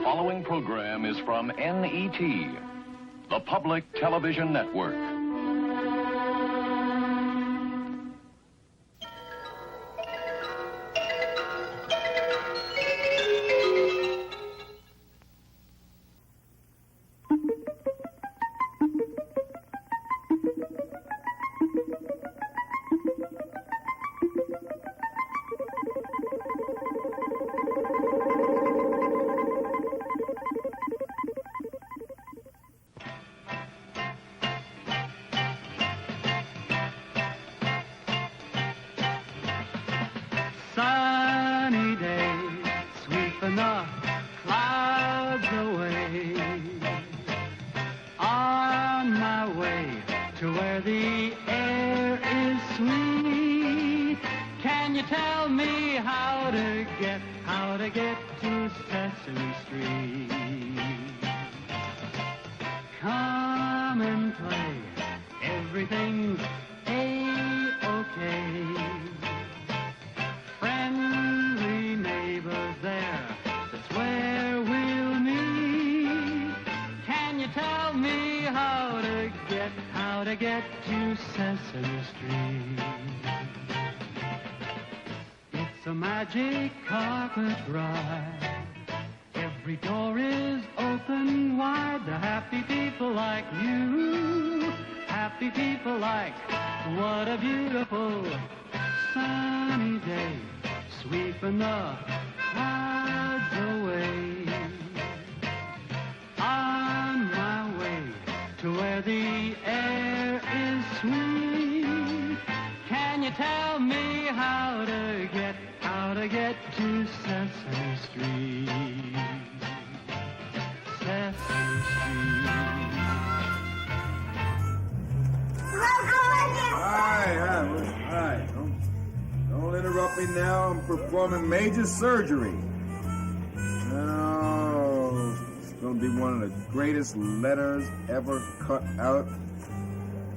following program is from NET, the Public Television Network. Sunny day, sweeping the clouds away. On my way to where the air is sweet. Can you tell me how to get to Sesame Street? Come and play, everything's A-okay. Friendly neighbors there, that's where we'll meet. Can you tell me how to get to Sesame Street? It's a magic carpet ride. Every door is open wide to happy people like you. Happy people like, what a beautiful sunny day, sweeping the clouds away. On my way to where the air is sweet. Can you tell me how to get to Sesame Street? Sesame Street. Hi. Don't interrupt me now. I'm performing major surgery. Oh, it's going to be one of the greatest letters ever cut out.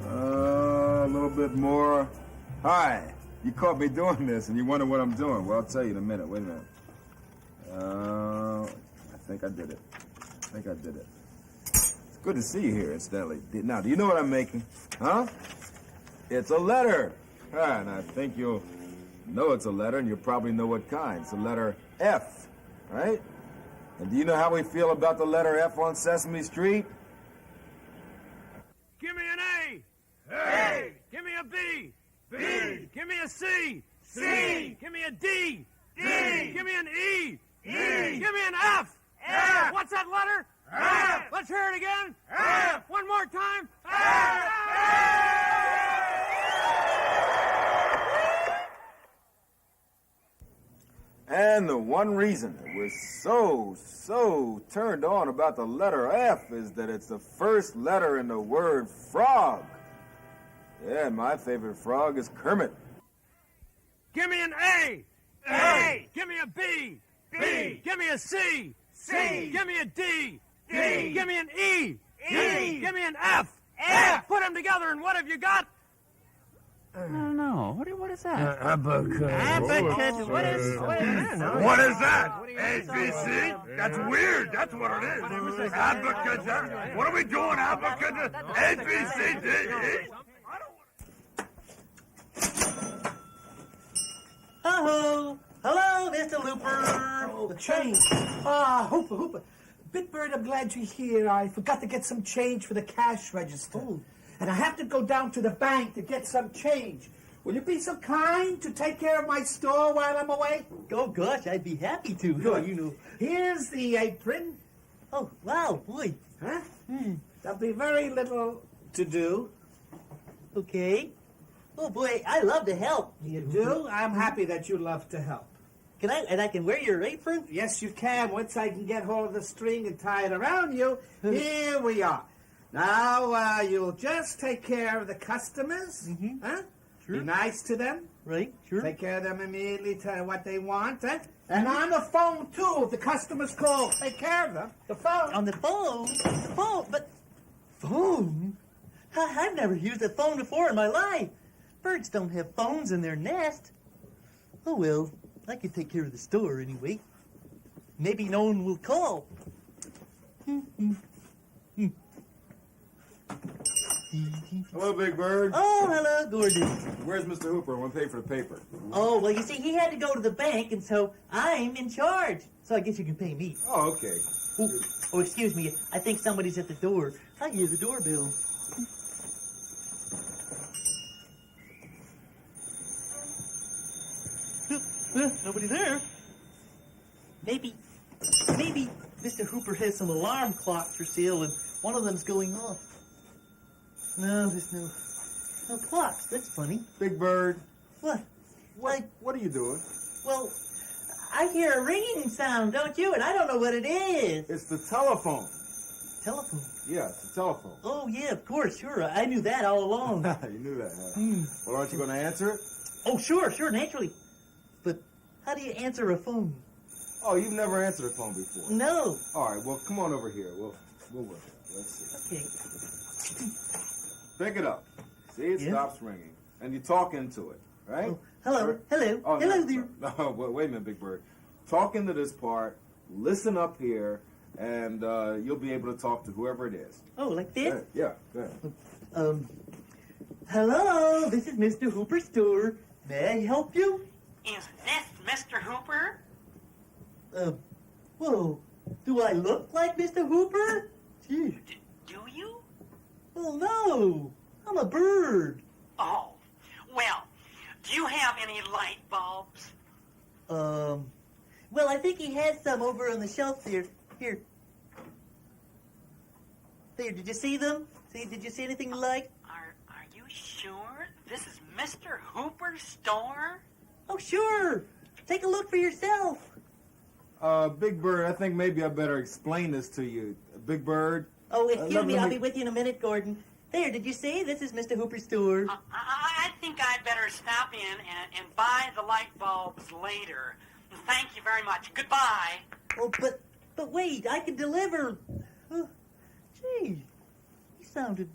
A little bit more. Hi. You caught me doing this, and you wonder what I'm doing. Well, I'll tell you in a minute. Wait a minute. I think I did it. It's good to see you here, incidentally. Now, do you know what I'm making? Huh? It's a letter. And I think you'll know it's a letter, and you'll probably know what kind. It's the letter F, right? And do you know how we feel about the letter F on Sesame Street? Give me an A. A. Give me a B. B. Give me a C. C. Give me a D. D. Give me an E. E. Give me an F. F. What's that letter? F. Let's hear it again. F. One more time. F. And the one reason that we're so turned on about the letter F is that it's the first letter in the word frog. Yeah, my favorite frog is Kermit. Give me an A. A. Give me a B. B. Give me a C. C. Give me a D. D. Give me an E. E. Give me an F. F. Put them together, and what have you got? I don't know. What is that? Abacus. What is that? What is that? ABC? That's weird. That's what it is. Abacus. What are we doing? Abacus? ABCD. Hello, Mr. Looper. Oh, change. Hooper. Bitbird, I'm glad you're here. I forgot to get some change for the cash register. Oh. And I have to go down to the bank to get some change. Will you be so kind to take care of my store while I'm away? Oh, gosh, I'd be happy to. Good. You know. Here's the apron. Oh, wow, boy. Huh? There'll be very little to do. Okay. Oh, boy, I love to help. You do? I'm happy that you love to help. I can wear your apron? Yes, you can. Once I can get hold of the string and tie it around you, here we are. Now, you'll just take care of the customers, huh? Sure. Be nice to them. Right, sure. Take care of them immediately, tell them what they want, huh? And on the phone, too, if the customers call, take care of them. The phone. On the phone? But phone? I've never used a phone before in my life. Birds don't have phones in their nest. Oh, well, I can take care of the store anyway. Maybe no one will call. Hello, Big Bird. Oh, hello, Gordon. Where's Mr. Hooper? I want to pay for the paper. Oh, well, you see, he had to go to the bank, and so I'm in charge. So I guess you can pay me. Oh, okay. Oh, excuse me. I think somebody's at the door. I hear the doorbell. Nobody there. Maybe Mr. Hooper has some alarm clocks for sale, and one of them's going off. No, there's no clocks. That's funny. Big Bird. What? What are you doing? Well, I hear a ringing sound, don't you? And I don't know what it is. It's the telephone. Telephone. Yeah, it's the telephone. Oh, yeah, of course, sure. I knew that all along. You knew that, huh? Well, aren't you going to answer it? Oh, sure, naturally. But how do you answer a phone? Oh, you've never answered a phone before. No. All right, well, come on over here. We'll work it. Let's see. Okay. Pick it up. See, it Yeah? stops ringing. And you talk into it, right? Oh, hello. Hello. Oh, Hello no, there. No, wait a minute, Big Bird. Talk into this part, listen up here, and you'll be able to talk to whoever it is. Oh, like Go this? ahead. Yeah, go ahead. Hello, this is Mr. Hooper's store. May I help you? Is this Mr. Hooper? Whoa. Do I look like Mr. Hooper? Gee. Do you? Well, no. I'm a bird. Oh, well, do you have any light bulbs? Well, I think he has some over on the shelf there. Here. There, did you see them? Did you see anything you like? Are you sure this is Mr. Hooper's store? Oh, sure. Take a look for yourself. Big Bird, I think maybe I better explain this to you. Big Bird. Oh, excuse let me, I'll be with you in a minute, Gordon. There, did you see? This is Mr. Hooper's store. I think I'd better stop in and buy the light bulbs later. Thank you very much. Goodbye. Oh, but wait, I can deliver. Gee, he sounded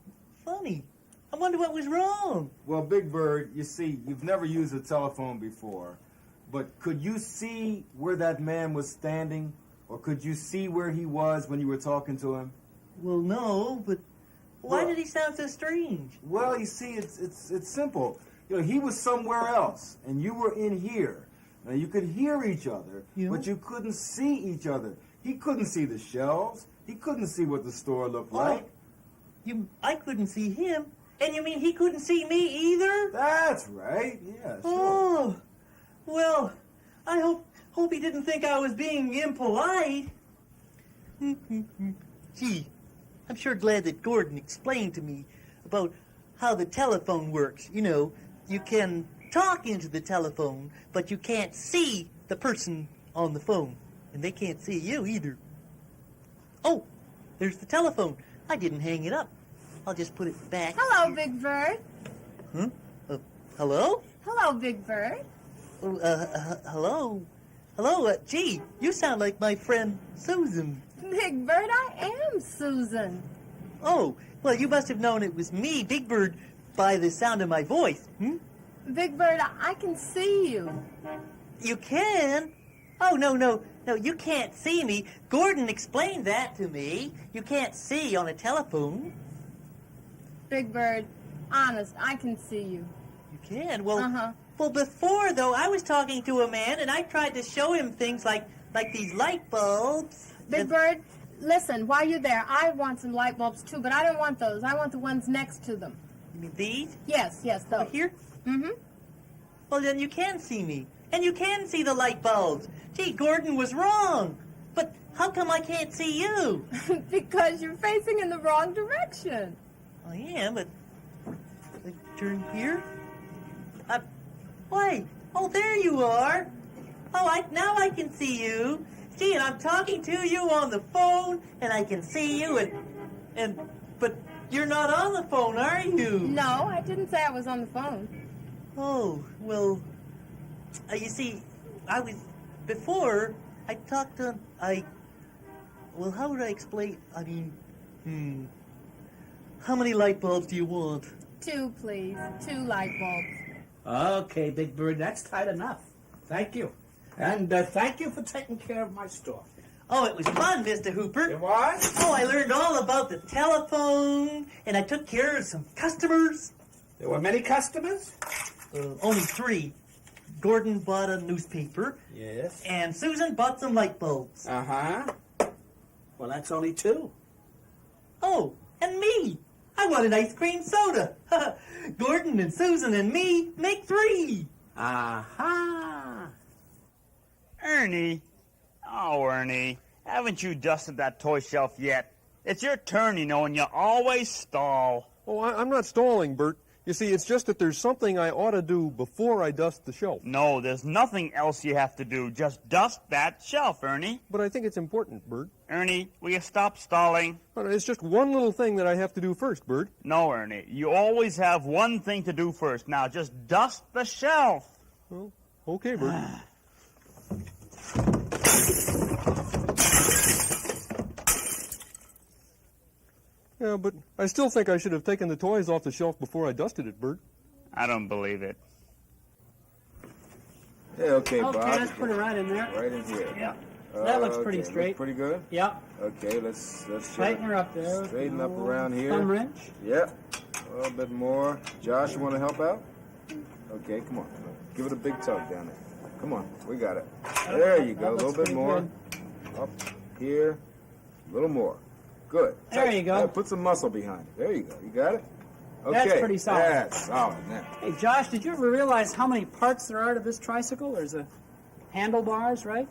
funny. I wonder what was wrong. Well, Big Bird, you see, you've never used a telephone before, but could you see where that man was standing? Or could you see where he was when you were talking to him? Well, no, but why Well- did he sound so strange? Well, you see, it's simple. You know, he was somewhere else, and you were in here. Now, you could hear each other, Yeah. but you couldn't see each other. He couldn't see the shelves. He couldn't see what the store looked Oh. like. I couldn't see him. And you mean he couldn't see me either? That's right. Yeah, sure. Oh, well, I hope he didn't think I was being impolite. Gee, I'm sure glad that Gordon explained to me about how the telephone works. You know, you can talk into the telephone, but you can't see the person on the phone. And they can't see you either. Oh, there's the telephone. I didn't hang it up. I'll just put it back. Hello, here. Big Bird. Huh? Hello? Hello, Big Bird. Oh, hello? Hello, gee, you sound like my friend Susan. Big Bird, I am Susan. Oh, well, you must have known it was me, Big Bird, by the sound of my voice. Big Bird, I can see you. You can? Oh, no, you can't see me. Gordon explained that to me. You can't see on a telephone. Big Bird, honest, I can see you. You can? Well, Uh-huh. well, before, though, I was talking to a man, and I tried to show him things like these light bulbs. Big Bird, listen, while you're there, I want some light bulbs too, but I don't want those. I want the ones next to them. You mean these? Yes, Over those. here? Mm-hmm. Well, then you can see me. And you can see the light bulbs. Gee, Gordon was wrong. But how come I can't see you? Because you're facing in the wrong direction. I am, but... turn here? Why? Oh, there you are. Oh, now I can see you. Gee, and I'm talking to you on the phone, and I can see you, but you're not on the phone, are you? No, I didn't say I was on the phone. Oh, well, you see, before, I talked to, well, how would I explain, how many light bulbs do you want? 2, please. 2 light bulbs. Okay, Big Bird, that's tight enough. Thank you. And thank you for taking care of my store. Oh, it was fun, Mr. Hooper. It was? Oh, I learned all about the telephone, and I took care of some customers. There were many customers? Only 3. Gordon bought a newspaper, Yes. and Susan bought some light bulbs. Uh-huh. Well, that's only 2. Oh, and me. I want an ice cream soda. Gordon and Susan and me make 3. Aha. Ernie. Oh, Ernie. Haven't you dusted that toy shelf yet? It's your turn, you know, and you always stall. Oh, I'm not stalling, Bert. You see, it's just that there's something I ought to do before I dust the shelf. No, there's nothing else you have to do. Just dust that shelf, Ernie. But I think it's important, Bert. Ernie, will you stop stalling? But it's just one little thing that I have to do first, Bert. No, Ernie. You always have one thing to do first. Now, just dust the shelf. Well, okay, Bert. Yeah, but I still think I should have taken the toys off the shelf before I dusted it, Bert. I don't believe it. Yeah, okay, Bob. Okay, let's put it right in there. Right in here. Yeah. That looks pretty Okay, straight. looks pretty good? Yeah. Okay, let's Tighten her up there. Straighten up around here. Thumb wrench. Yep. A little bit more. Josh, you want to help out? Okay, come on. Give it a big tug down there. Come on, we got it. There you go. A little bit more. Up here. A little more. Good. There you go. Put some muscle behind it. There you go. You got it? Okay. That's pretty solid. That's solid now. Hey, Josh, did you ever realize how many parts there are to this tricycle? There's a handlebars, right?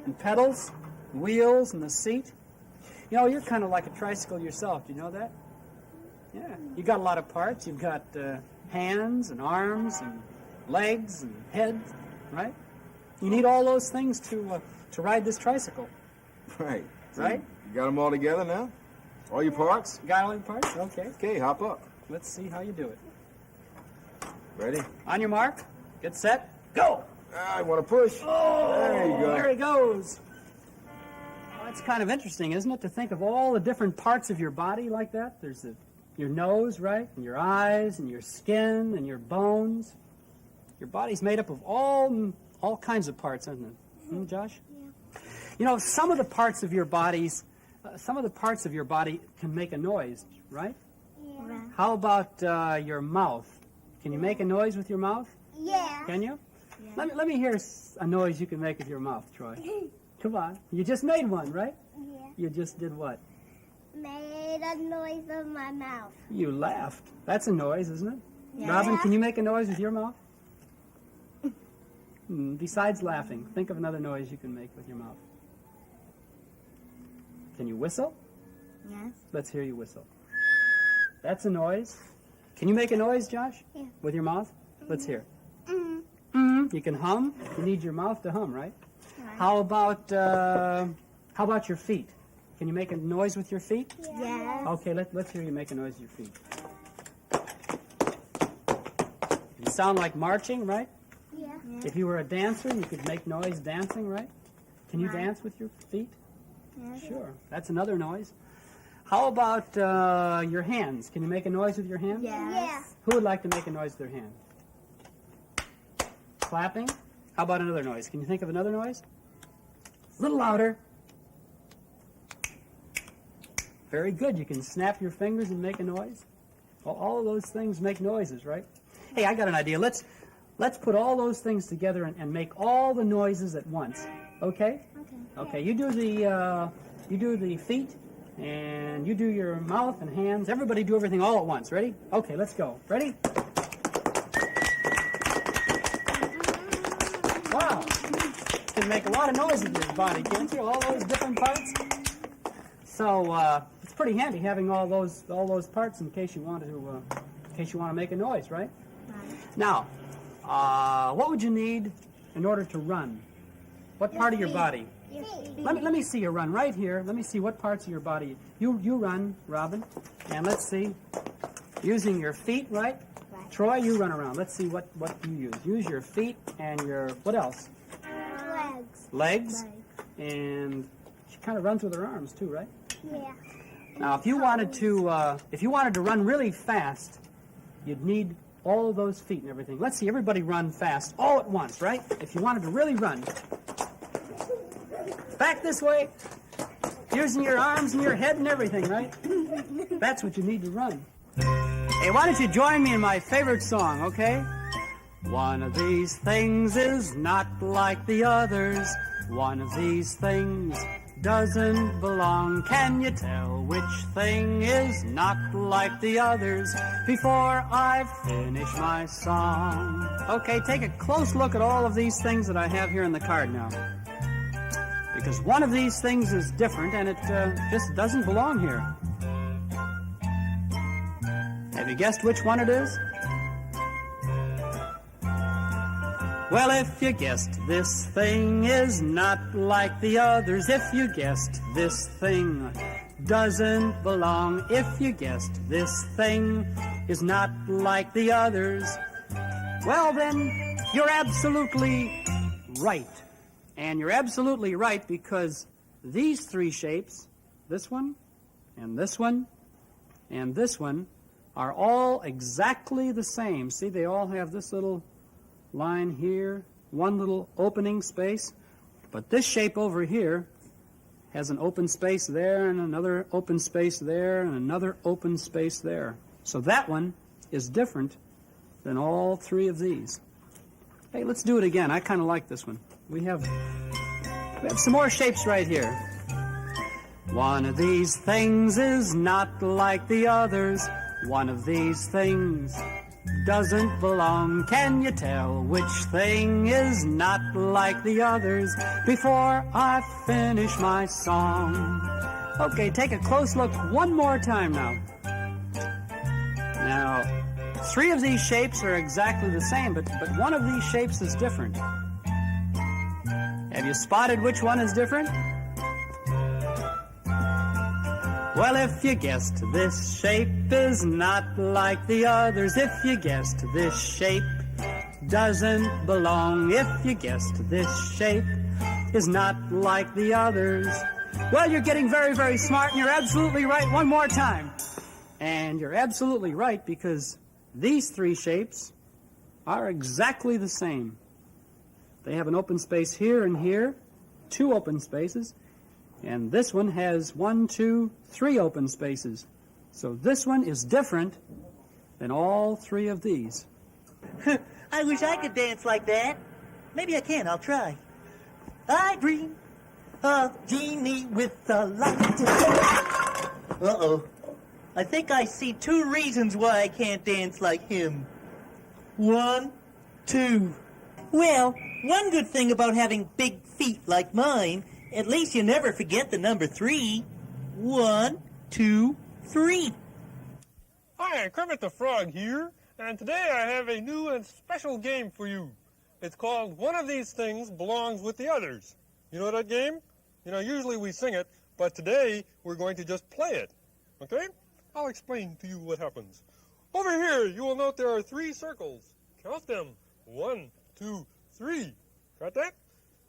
And pedals, wheels, and the seat. You know, you're kind of like a tricycle yourself. Do you know that? Yeah. You got a lot of parts. You've got hands and arms and legs and head, right? You need all those things to ride this tricycle. Right. So Right? You got them all together now? All your parts? Got all your parts? Okay. Okay, hop up. Let's see how you do it. Ready? On your mark, get set, go! I want to push. Oh, there you go. There he goes. Well, that's kind of interesting, isn't it, to think of all the different parts of your body like that? There's your nose, right? And your eyes, and your skin, and your bones. Your body's made up of all kinds of parts, isn't it? Josh? Yeah. You know, some of the parts of your body can make a noise, right? Yeah. How about your mouth? Can you make a noise with your mouth? Yeah. Can you? Yeah. Let me hear a noise you can make with your mouth, Troy. Come on. You just made one, right? Yeah. You just did what? Made a noise with my mouth. You laughed. That's a noise, isn't it? Yeah. Robin, can you make a noise with your mouth? Besides laughing, think of another noise you can make with your mouth. Can you whistle? Yes. Let's hear you whistle. That's a noise. Can you make a noise, Josh? Yeah. With your mouth? Let's hear. Mm-hmm. You can hum. You need your mouth to hum, right? Right. How about your feet? Can you make a noise with your feet? Yes. Okay, let's hear you make a noise with your feet. You sound like marching, right? Yeah. If you were a dancer, you could make noise dancing, right? Can you Right. dance with your feet? Yes. Sure. That's another noise. How about your hands? Can you make a noise with your hands? Yes. Who would like to make a noise with their hand? Clapping? How about another noise? Can you think of another noise? A little louder. Very good. You can snap your fingers and make a noise. Well, all of those things make noises, right? Hey, I got an idea. Let's put all those things together and make all the noises at once. Okay? Okay. You do the feet, and you do your mouth and hands. Everybody do everything all at once. Ready? Okay, let's go. Ready? Wow. You can make a lot of noise in your body, can't you? All those different parts. So it's pretty handy having all those parts in case you want to make a noise, right? Right. Now, what would you need in order to run? What part of your body? Your feet. Let me see you run right here. Let me see what parts of your body. You run, Robin, and let's see. Using your feet, right? Right. Troy, you run around. Let's see what you use. Use your feet and your what else? Legs. Legs, and she kind of runs with her arms too, right? Yeah. Now, if you wanted to run really fast, you'd need all of those feet and everything. Let's see everybody run fast all at once, right? If you wanted to really run. Back this way. Using your arms and your head and everything, right? That's what you need to run. Hey, why don't you join me in my favorite song, okay? One of these things is not like the others. One of these things doesn't belong. Can you tell which thing is not like the others before I finish my song? Okay, take a close look at all of these things that I have here in the card now. Because one of these things is different and it just doesn't belong here. Have you guessed which one it is? Well, if you guessed this thing is not like the others, if you guessed this thing doesn't belong, if you guessed this thing is not like the others, well then, you're absolutely right. And you're absolutely right because these three shapes, this one, and this one, and this one, are all exactly the same. See, they all have this little line here, one little opening space, but this shape over here has an open space there and another open space there and another open space there. So that one is different than all three of these. Hey, let's do it again. I kind of like this one. We have some more shapes right here. One of these things is not like the others. One of these things doesn't belong. Can you tell which thing is not like the others before I finish my song? Okay, take a close look one more time now. Now, three of these shapes are exactly the same, but one of these shapes is different. Have you spotted which one is different? Well, if you guessed this shape is not like the others, if you guessed this shape doesn't belong, if you guessed this shape is not like the others, well, you're getting very, very smart, and you're absolutely right one more time. And you're absolutely right because these three shapes are exactly the same. They have an open space here and here, two open spaces, and this one has 1, 2, 3 open spaces. So this one is different than all three of these. I wish I could dance like that. Maybe I can. I'll try. I dream of genie with a light. Uh-oh. I think I see 2 reasons why I can't dance like him. 1, 2. Well, one good thing about having big feet like mine, at least you never forget the number 3. 1, 2, 3. Hi, Kermit the Frog here, and today I have a new and special game for you. It's called One of These Things Belongs with the Others. You know that game? You know, usually we sing it, but today we're going to just play it. Okay? I'll explain to you what happens. Over here, you will note there are 3 circles. Count them. 1, 2, 3. Got that?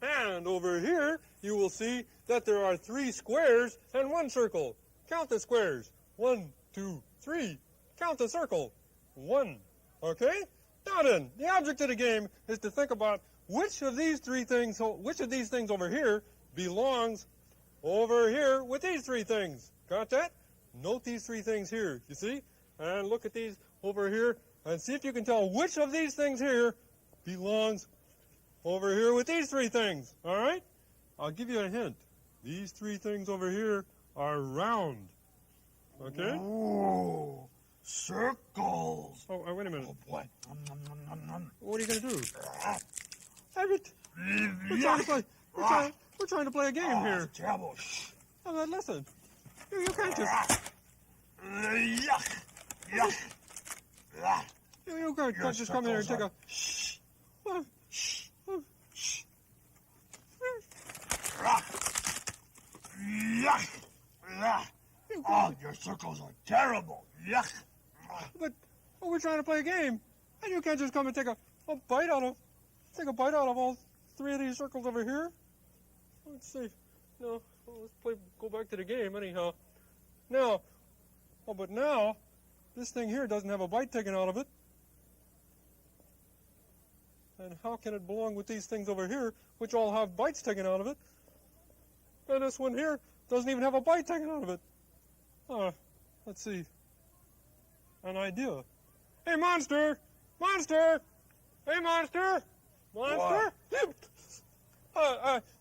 And over here, you will see that there are 3 squares and 1 circle. Count the squares. 1, 2, 3. Count the circle. 1. Okay? Now then, the object of the game is to think about which of these things over here belongs over here with these 3 things. Got that? Note these 3 things here, you see? And look at these over here and see if you can tell which of these things here belongs over here with these 3 things. All right? I'll give you a hint. These 3 things over here are round. Okay? Ooh, circles. Oh, wait a minute. Oh, boy. What are you going to do? We're trying to play a game here. It's terrible. Oh, then listen. You can't just... Yuck. You can't just come here and take a... Oh, your circles are terrible. Yuck. But we're trying to play a game, and you can't just come and take a bite out of all 3 of these circles over here. Let's see. No, let's go back to the game anyhow. But now, this thing here doesn't have a bite taken out of it. And how can it belong with these things over here, which all have bites taken out of it? And this one here doesn't even have a bite taken out of it. Let's see. An idea. Hey, Monster! Monster! Hey, Monster! Monster!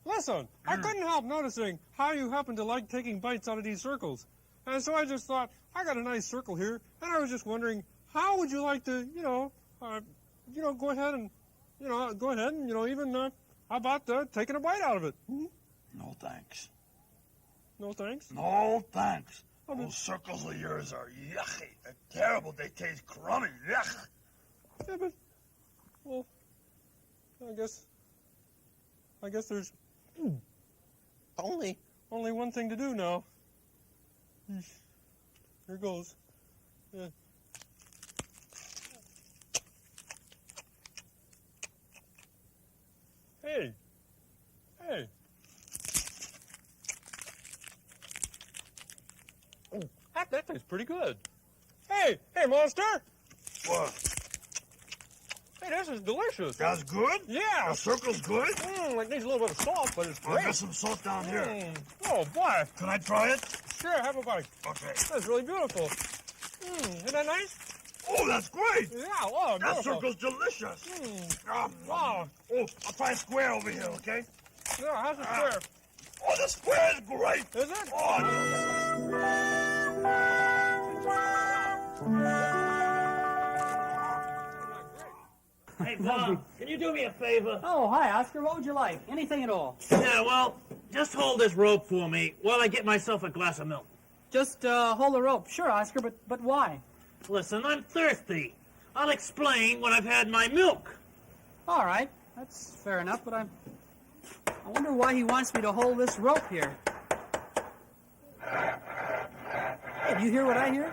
Listen, I couldn't help noticing how you happen to like taking bites out of these circles. And so I just thought, I got a nice circle here, and I was just wondering, how would you like to, go ahead and, even, how about taking a bite out of it? Hmm? No thanks. No thanks? No thanks. Those circles of yours are yucky. They're terrible. They taste crummy. Yuck. Yeah, but, well, I guess there's only one thing to do now. Here goes. Yeah. Hey. Oh, that tastes pretty good. Hey, Monster! What? Hey, this is delicious. That's good? Yeah. The circle's good? It needs a little bit of salt, but it's I'll great. get some salt down here. Oh, boy. Can I try it? Sure, have a bite. Okay. That's really beautiful. Isn't that nice? Oh, that's great. Yeah, oh, That beautiful. circle's delicious. Wow. Oh, I'll try a square over here, okay? Yeah, how's the square? Oh, the square is great. Is it? Hey, Bob, can you do me a favor? Oh, hi, Oscar. What would you like? Anything at all. Yeah, well, just hold this rope for me while I get myself a glass of milk. Just hold the rope. Sure, Oscar, but why? Listen, I'm thirsty. I'll explain when I've had my milk. All right, that's fair enough, but I wonder why he wants me to hold this rope here. Hey, do you hear what I hear?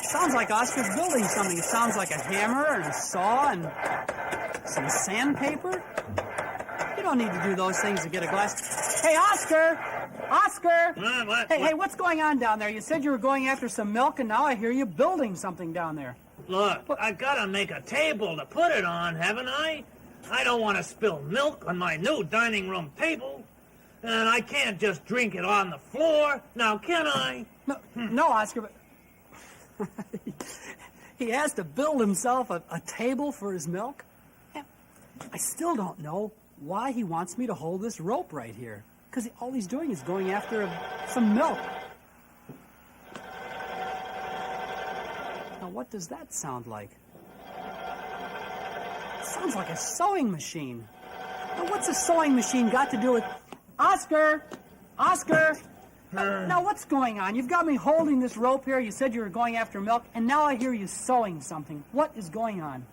Sounds like Oscar's building something. It sounds like a hammer and a saw and some sandpaper. You don't need to do those things to get a glass. Hey, Oscar! Oscar! What? Hey, what's going on down there? You said you were going after some milk, and now I hear you building something down there. Look, I've got to make a table to put it on, haven't I? I don't want to spill milk on my new dining room table. And I can't just drink it on the floor, now can I? No, Oscar, but he has to build himself a table for his milk? I still don't know why he wants me to hold this rope right here. Because all he's doing is going after some milk. Now, what does that sound like? It sounds like a sewing machine. Now, what's a sewing machine got to do with... Oscar! Oscar! Now, what's going on? You've got me holding this rope here. You said you were going after milk, and now I hear you sewing something. What is going on?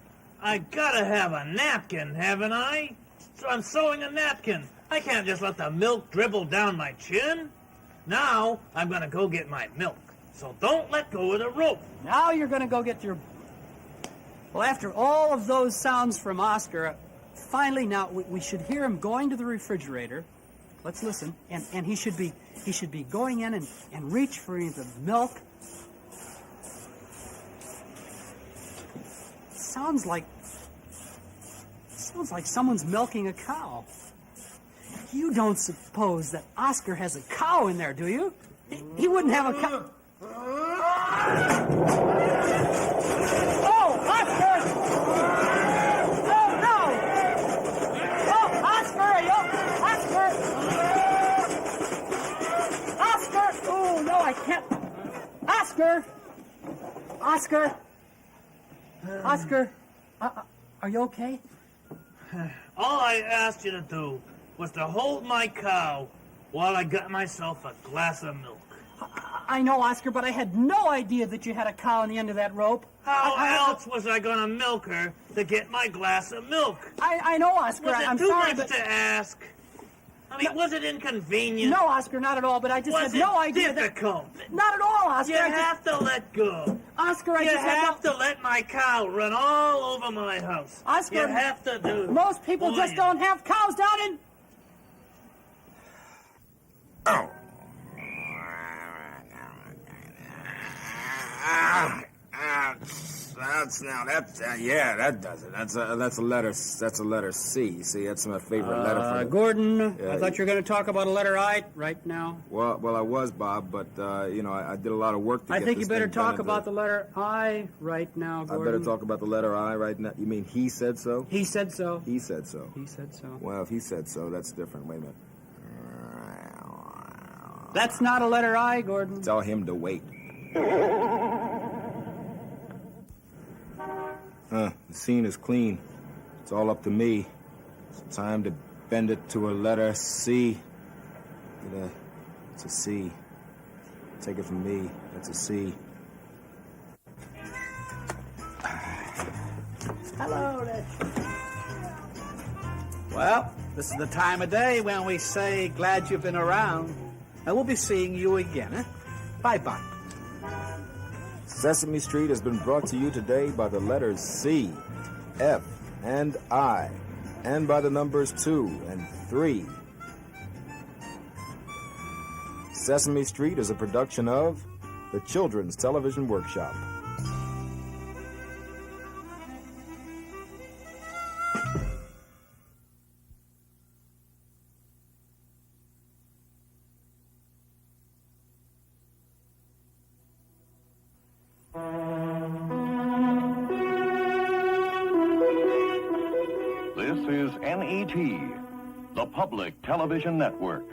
I gotta have a napkin, haven't I? So I'm sewing a napkin. I can't just let the milk dribble down my chin. Now, I'm gonna go get my milk. So don't let go of the rope. Now you're gonna go get your... Well, after all of those sounds from Oscar, finally now we should hear him going to the refrigerator. Let's listen. And he should be going in and reach for the milk. Sounds like someone's milking a cow. You don't suppose that Oscar has a cow in there, do you? He wouldn't have a cow. Oh, Oscar! Oh, no! Oh, Oscar! Are you... Oscar! Oh, no, I can't. Oscar! Oscar, are you okay? All I asked you to do was to hold my cow while I got myself a glass of milk. I know, Oscar, but I had no idea that you had a cow on the end of that rope. How else was I going to milk her to get my glass of milk? I know, Oscar. I'm sorry, sorry, but... to ask? I mean, was it inconvenient? No, Oscar, not at all, but I just had no idea that... difficult? Not at all, Oscar. You have to let go. Oscar, You have to let my cow run all over my house. Oscar, you have to do... Most people just don't have cows down in... Oh. That's that does it. That's a letter C. See, that's my favorite letter. Gordon, Yeah, I thought you were going to talk about a letter I right now. Well, I was, Bob, but I did a lot of work to I get think this you better thing talk done. about the letter I right now, I Gordon. better talk about the letter I right now. You mean he said so? He said so. He said so. He said so. Well, if he said so, that's different. Wait a minute. That's not a letter I, Gordon. Tell him to wait. The scene is clean. It's all up to me. It's time to bend it to a letter C. It's a C. Take it from me. That's a C. Hello, Rich. Well, this is the time of day when we say glad you've been around. And we'll be seeing you again, eh? Bye-bye. Sesame Street has been brought to you today by the letters C, F, and I, and by the numbers 2 and 3. Sesame Street is a production of the Children's Television Workshop. This is NET, the Public Television Network.